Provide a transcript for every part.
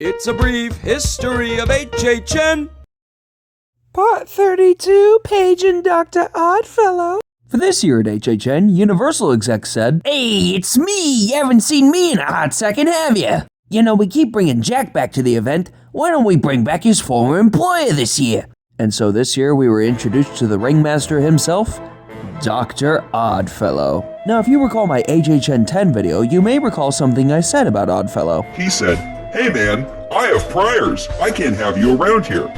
It's a brief history of HHN. Part 32, paging Dr. Oddfellow. For this year at HHN, Universal exec said, "Hey, it's me! You haven't seen me in a hot second, have you? You know, we keep bringing Jack back to the event. Why don't we bring back his former employer this year?" And so this year we were introduced to the ringmaster himself, Dr. Oddfellow. Now, if you recall my HHN 10 video, you may recall something I said about Oddfellow. He said, "Hey man, I have priors. I can't have you around here."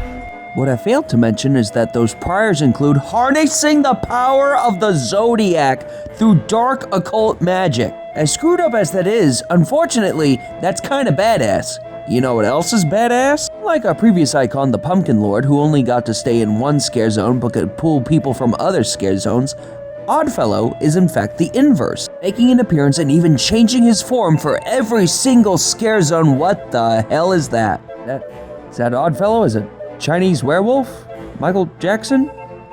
What I failed to mention is that those priors include harnessing the power of the Zodiac through dark occult magic. As screwed up as that is, unfortunately, that's kinda badass. You know what else is badass? Like our previous icon, the Pumpkin Lord, who only got to stay in one scare zone but could pull people from other scare zones, Oddfellow is in fact the inverse, making an appearance and even changing his form for every single scare zone. What the hell is that? Is that Oddfellow? Is it Chinese werewolf? Michael Jackson?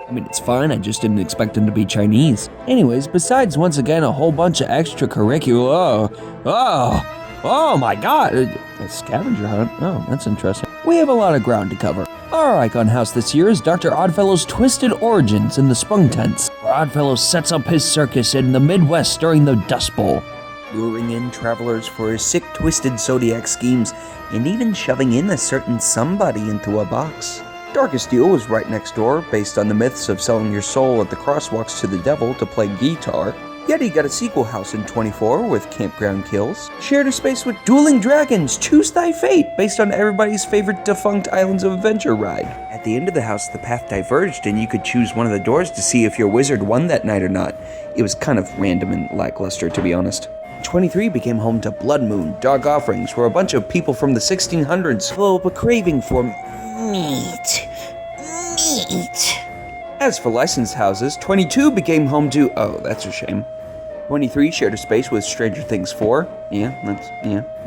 I mean, it's fine, I just didn't expect him to be Chinese. Anyways, besides once again a whole bunch of extracurricular, oh my god, a scavenger hunt? Oh, that's interesting. We have a lot of ground to cover. Our icon house this year is Dr. Oddfellow's Twisted Origins in the Sprung Tents, where Oddfellow sets up his circus in the Midwest during the Dust Bowl, luring in travelers for his sick, twisted zodiac schemes, and even shoving in a certain somebody into a box. Darkest Deal was right next door, based on the myths of selling your soul at the crosswalks to the devil to play guitar. Yeti got a sequel house in 24 with Campground Kills. Shared a space with Dueling Dragons, Choose Thy Fate, based on everybody's favorite defunct Islands of Adventure ride. At the end of the house, the path diverged and you could choose one of the doors to see if your wizard won that night or not. It was kind of random and lackluster, to be honest. 23 became home to Blood Moon, Dark Offerings, where a bunch of people from the 1600s develop a craving for meat. As for licensed houses, 22 became home to, oh, that's a shame. 23 shared a space with Stranger Things 4.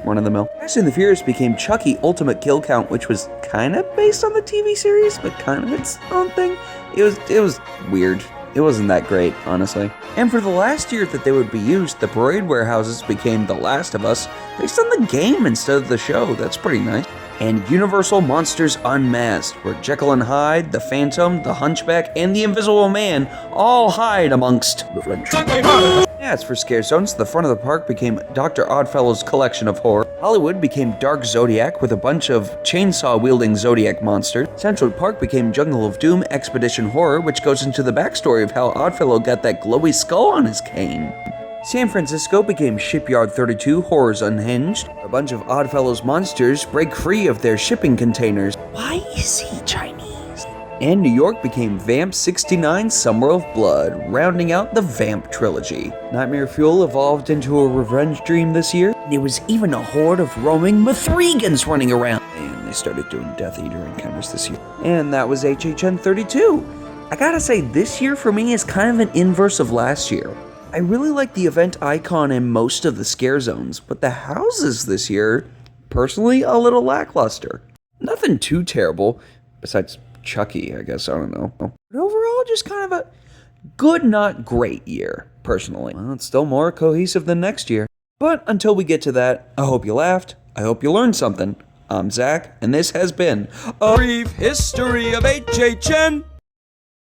One of the mill. Fast and the Furious became Chucky Ultimate Kill Count, which was kind of based on the TV series, but kind of its own thing. It was weird. It wasn't that great, honestly. And for the last year that they would be used, the parade warehouses became The Last of Us, based on the game instead of the show. That's pretty nice. And Universal Monsters Unmasked, where Jekyll and Hyde, the Phantom, the Hunchback, and the Invisible Man all hide amongst the French. As for scare zones, the front of the park became Dr. Oddfellow's collection of horror. Hollywood became Dark Zodiac with a bunch of chainsaw-wielding Zodiac monsters. Central Park became Jungle of Doom Expedition Horror, which goes into the backstory of how Oddfellow got that glowy skull on his cane. San Francisco became Shipyard 32 Horrors Unhinged. A bunch of Oddfellow's monsters break free of their shipping containers. Why is he Chinese? And New York became Vamp 69 Summer of Blood, rounding out the Vamp trilogy. Nightmare Fuel evolved into a revenge dream this year. There was even a horde of roaming Mithrigans running around. And they started doing Death Eater encounters this year. And that was HHN 32. I gotta say, this year for me is kind of an inverse of last year. I really like the event icon in most of the scare zones, but the houses this year, personally, a little lackluster. Nothing too terrible, besides Chucky, I guess, I don't know. But overall, just kind of a good, not great year, personally. Well, it's still more cohesive than next year. But until we get to that, I hope you laughed, I hope you learned something. I'm Zach, and this has been A brief history of HHN.